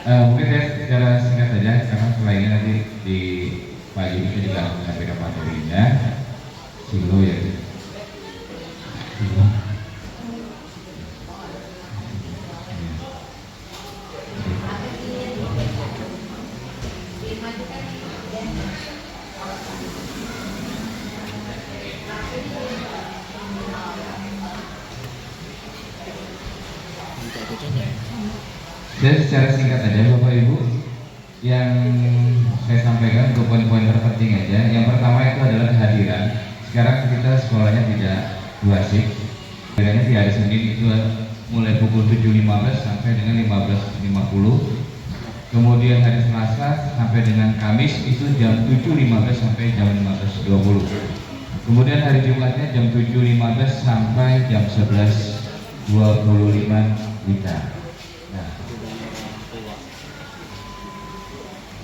Mungkin saya secara singkat saja karena selainnya nanti di Pak Yudika juga akan menyampaikan materinya. Silo ya. Saya secara singkat saja Bapak Ibu, yang saya sampaikan ke poin-poin terpenting aja. Yang pertama itu adalah kehadiran. Sekarang kita sekolahnya tidak 2 shift. Kehadirannya di hari Senin itu mulai pukul 7.15 sampai dengan 15.50. Kemudian hari Selasa sampai dengan Kamis itu jam 7.15 sampai jam 15.20. Kemudian hari Jumatnya jam 7.15 sampai jam 11.25 WITA.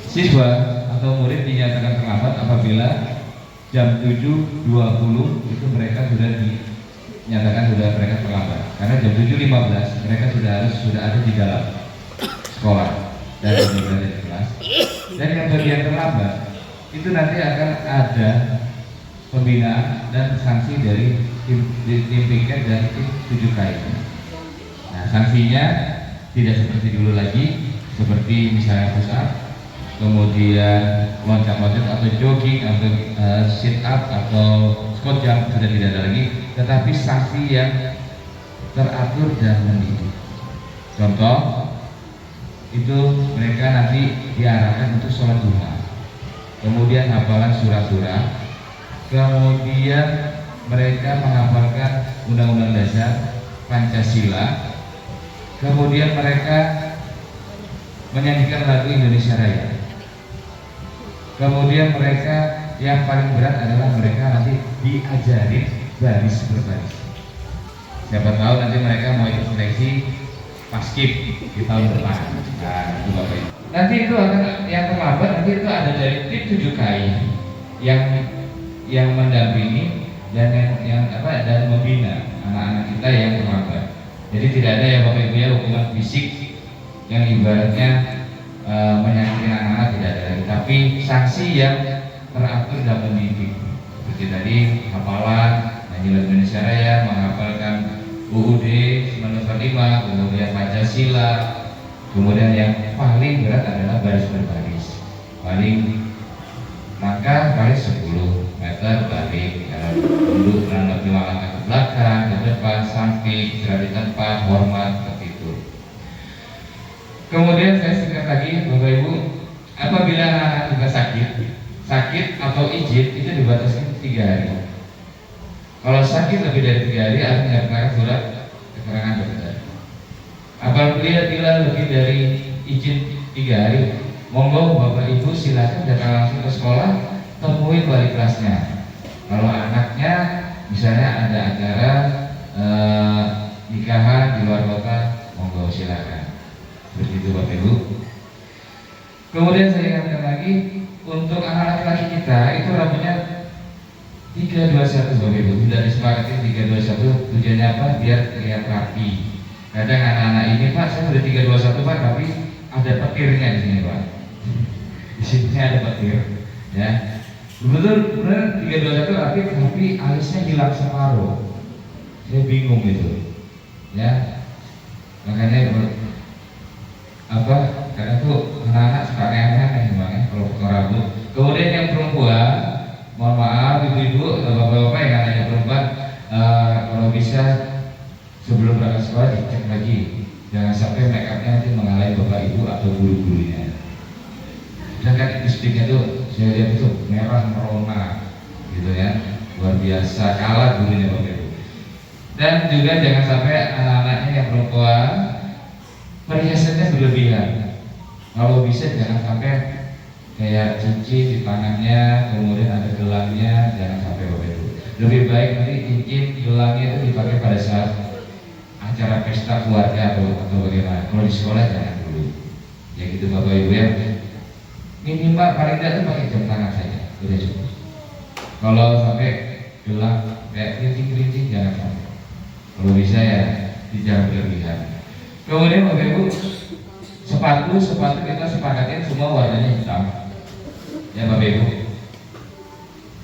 Siswa atau murid dinyatakan terlambat apabila jam 7.20 itu mereka sudah dinyatakan mereka terlambat. Karena jam 7.15 mereka sudah ada di dalam sekolah dan berada di kelas. Dan yang bagian terlambat itu nanti akan ada pembinaan dan sanksi dari tim piket dan tim 7K. Nah, sanksinya tidak seperti dulu lagi, seperti misalnya push up, kemudian loncat-loncat atau jogging atau sit up atau squat jump sudah tidak ada lagi, tetapi sanksi yang teratur dan mendidik. Contoh itu mereka nanti diarahkan untuk sholat duha, kemudian hafalan surah-surah, kemudian mereka menghafalkan Undang-Undang Dasar Pancasila, kemudian mereka menyanyikan lagu Indonesia Raya, kemudian mereka yang paling berat adalah mereka nanti diajari baris berbaris. Siapa tahu nanti mereka mau ikut seleksi paskib di tahun depan. Nah, itu Bapak Ibu. Nanti itu akan yang terlambat, nanti itu ada dari tim 7KI yang mendampingi dan dan membina anak-anak kita yang terlambat. Jadi tidak ada ya Bapak Ibu ya hukuman fisik yang ibaratnya menyakiti anak-anak, tidak ada, tapi sanksi yang teratur dan mendidik. Seperti tadi hafalan nyanyi lagu Indonesia Raya, menghafalkan UUD 1945, kemudian Pancasila, kemudian yang paling berat adalah baris berbaris. Paling langkah baris 10 meter balik, duduk menanduk 5 langkah ke belakang, ke depan, samping, istirahat di tempat, hormat, seperti itu. Kemudian saya singkat lagi Bapak Ibu, apabila anak juga sakit atau izin itu dibatasi 3 hari. Kalau sakit lebih dari 3 hari harus menyiapkan surat keterangan dokter. Apabila lebih dari izin 3 hari, monggo Bapak Ibu silakan datang langsung ke sekolah, temui wali kelasnya. Kalau anaknya misalnya ada acara nikahan di luar kota, monggo silakan. Seperti itu Bapak Ibu. Kemudian saya ingatkan lagi, untuk anak laki-laki kita itu rambutnya 321 Bapak Ibu. Sudah disepakati 321, tujuannya apa? Biar terlihat rapi. Kadang anak-anak ini, Pak, saya udah 321 Pak, tapi ada petirnya di sini Pak. Di sini ada petir, ya. Benar 321 rapi, tapi alisnya hilang separuh. Saya bingung gitu, ya. Makanya kadang tuh anak-anak suka aneh-aneh memang kalau potong rambut. Kemudian yang perempuan, mohon maaf ibu-ibu atau bapak-bapak yang anaknya perempuan, kalau bisa sebelum berangkat sekolah dicek lagi, jangan sampai make upnya nanti mengalahi bapak ibu atau guru-gurunya. Sedangkan lipstiknya tuh saya lihat itu merah merona, gitu ya, luar biasa, kalah gurunya bapak ibu. Dan juga jangan sampai anak-anaknya yang perempuan perhiasannya berlebihan. Kalau bisa jangan sampai kayak cincin di tangannya, kemudian ada gelangnya, jangan sampai Bapak Ibu. Lebih baik nanti cincin gelangnya itu dipakai pada saat acara pesta keluarga atau bagaimana. Kalau di sekolah jangan dulu. Ya gitu Bapak Ibu ya. Minimal paling tidak itu pakai jam tangan saja, sudah cukup. Kalau sampai gelang kayak kerincing-kerincing jangan sampai. Kalau bisa ya jangan berlebihan. Kemudian Bapak Ibu, sepatu kita sepakatin semua warnanya hitam. Ya Bapak Ibu.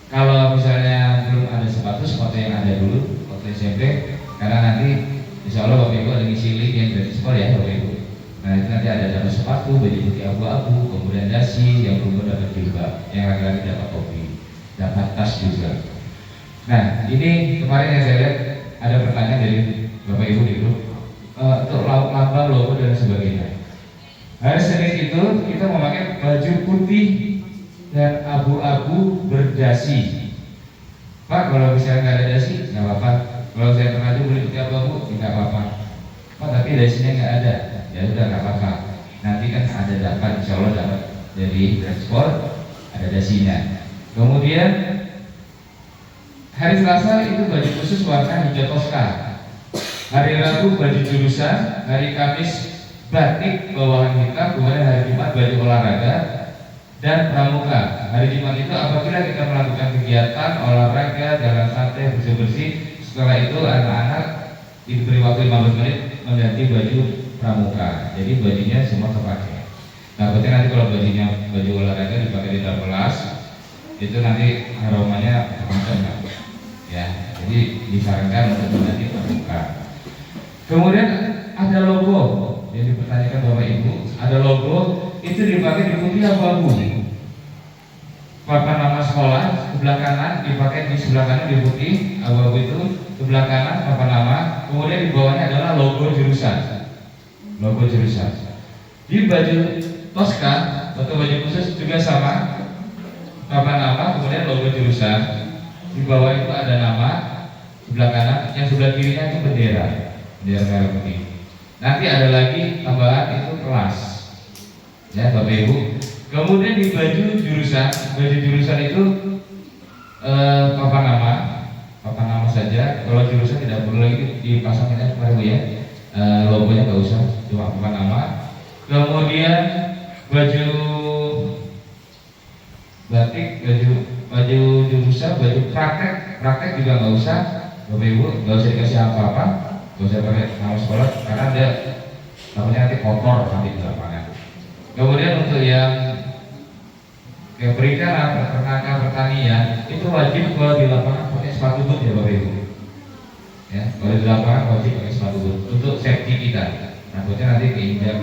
Kalau misalnya belum ada sepatu yang ada dulu waktu SMP, karena nanti insya Allah Bapak Ibu ada ngisi link yang gratis sekolah ya Bapak Ibu. Nah itu nanti ada dapat sepatu, baju putih abu-abu, kemudian dasi, yang perempuan dapat jilbab, yang laki-laki dapat topi, dapat tas juga. Nah ini kemarin yang saya lihat ada pertanyaan dari Bapak Ibu di grup. Untuk lambang, logo dan sebagainya. Hari Senin itu kita memakai baju putih dan abu-abu berdasi. Pak, kalau misalnya nggak ada dasi, nggak apa-apa. Kalau saya terlanjur beli putih abu-abu, nggak apa-apa. Pak, tapi dasinya nggak ada, ya udah nggak apa-apa. Nanti kan ada dapat, insya Allah dapat dari transport, ada dasinya. Kemudian hari Selasa itu baju khusus warna hijau toska. Hari Rabu baju jurusan, hari Kamis batik bawahan hitam, kemudian hari Jumat baju olahraga dan pramuka. Hari Jumat itu apabila kita melakukan kegiatan olahraga, jalan santai, bersih-bersih, setelah itu anak-anak diberi waktu 15 menit mengganti baju pramuka. Jadi bajunya semua terpakai. Nah, berarti nanti kalau bajunya baju olahraga dipakai di dalam kelas, itu nanti aromanya macam-macam, ya. Jadi disarankan untuk mengganti pramuka. Kemudian ada logo yang dipertanyakan Bapak Ibu, ada logo itu dipakai di putih abu-abu. Papan nama sekolah sebelah kanan dipakai, di sebelah kanan di putih abu-abu itu, sebelah kanan papan nama, kemudian di bawahnya adalah logo jurusan. Logo jurusan. Di baju Tosca atau baju khusus juga sama, papan nama, kemudian logo jurusan. Di bawah itu ada nama, sebelah kanan, yang sebelah kirinya itu bendera merah putih. Nanti ada lagi tambahan itu kelas, ya Bapak Ibu. Kemudian di baju jurusan itu papan nama saja. Kalau jurusan tidak perlu lagi dipasang ini Bapak Ibu ya. Logonya nggak usah, cuma papan nama. Kemudian baju batik, baju jurusan, baju praktek juga nggak usah Bapak Ibu, nggak usah dikasih apa-apa, nggak usah pakai nama sekolah karena ada namanya nanti kotor nanti di lapangan. Kemudian untuk yang perikanan, peternakan, pertanian itu wajib kalau di lapangan pakai sepatu boot ya Bapak Ibu. Ya, kalau di lapangan wajib pakai sepatu boot untuk safety kita. Takutnya nanti keinjak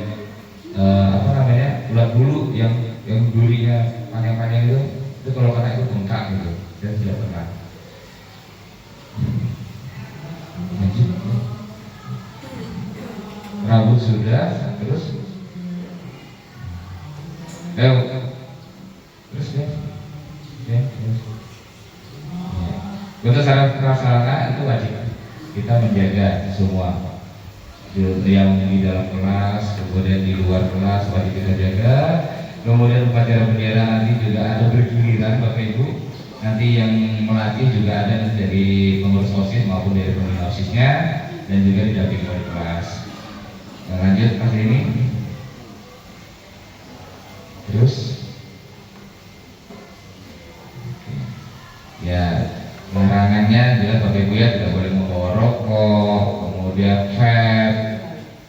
ulat bulu yang durinya panjang-panjang itu kalau kena itu bengkak gitu dan tidak pernah. Rambut sudah, terus untuk sarana itu wajib kita menjaga semua yang di dalam kelas, kemudian di luar kelas wajib kita jaga. Kemudian upacara bendera nanti juga ada bergiliran Bapak Ibu. Nanti yang melatih juga ada dari pengurus OSIS maupun dari pembina OSISnya dan juga didampingi oleh kelas. Nah, lanjut Mas ini. Terus ya larangannya jelas Bapak Ibu ya, tidak boleh membawa rokok, kemudian vape,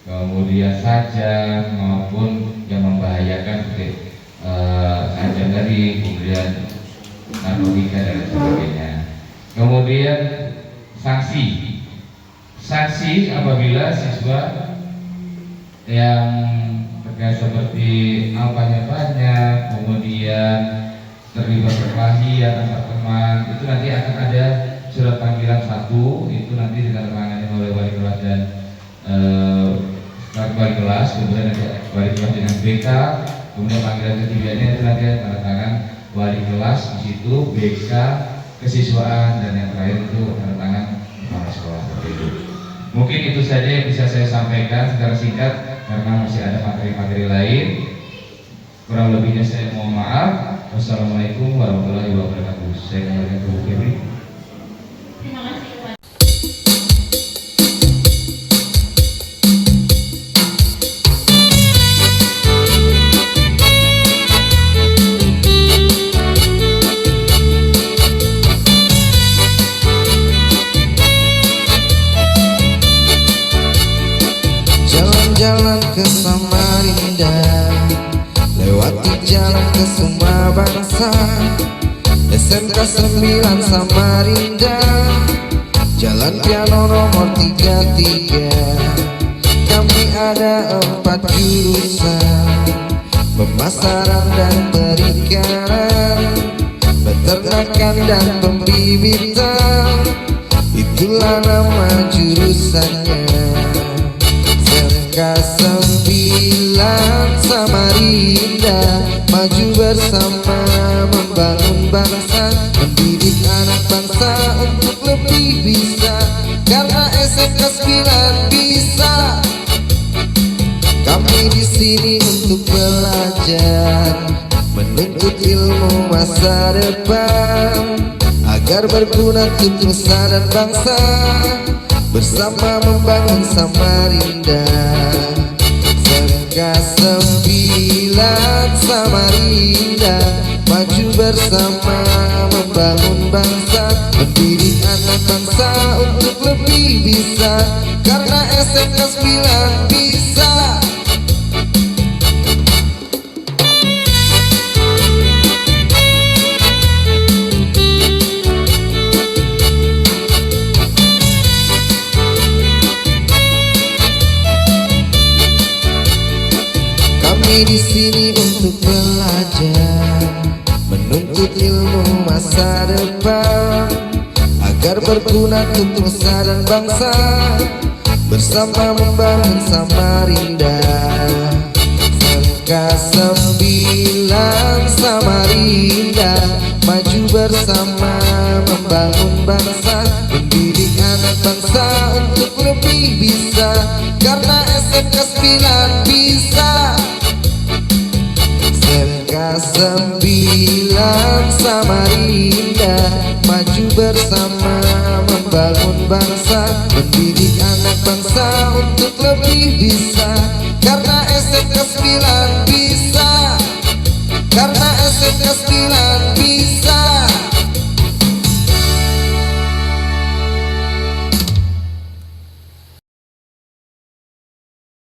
kemudian saja maupun yang membahayakan seperti ajang tadi, kemudian narkotika dan sebagainya. Kemudian sanksi apabila siswa yang terkait seperti apanya banyak, kemudian terlibat perkelahian antar teman, itu nanti akan ada surat panggilan 1, itu nanti ditandatangani oleh wali kelas dan wali kelas, kemudian nanti wali kelas dengan BK, kemudian panggilan ketiganya itu nanti tanda tangan wali kelas di situ, BK, kesiswaan, dan yang terakhir itu tanda tangan kepala sekolah. Mungkin itu saja yang bisa saya sampaikan secara singkat karena masih ada materi-materi lain. Kurang lebihnya saya mohon maaf. Wassalamualaikum warahmatullahi wabarakatuh. Saya kembalikan ke Bu Febri. Terima kasih Pak. Jalan-jalan ke Samarinda, lewati jalan ke semua bangsa, SMK 9 Samarinda, Jalan Piano nomor 33. Kami ada 4 jurusan, pemasaran dan perikanan, peternakan dan pembibitan. Itulah nama jurusannya. SMK 9 Samarinda, maju bersama membangun bangsa, mendidik anak bangsa untuk lebih bisa. Karena SMK 9 bisa. Kami di sini untuk belajar, menuntut ilmu masa depan, agar berguna untuk nusa dan bangsa, bersama membangun Samarinda. SMK 9 Samarinda, maju bersama membangun bangsa, mendidik anak bangsa untuk lebih bisa. Karena SMK 9 bisa. Kami di sini untuk belajar, menuntut ilmu masa masa depan, agar berguna untuk nusa dan bangsa, bersama membangun Samarinda. SMK 9 Samarinda, maju bersama membangun bangsa, mendidik anak bangsa untuk lebih bisa, karena SMK 9 bisa. SMK 9 Samarinda, maju bersama membangun bangsa, mendidik anak bangsa untuk lebih bisa, karena SMK 9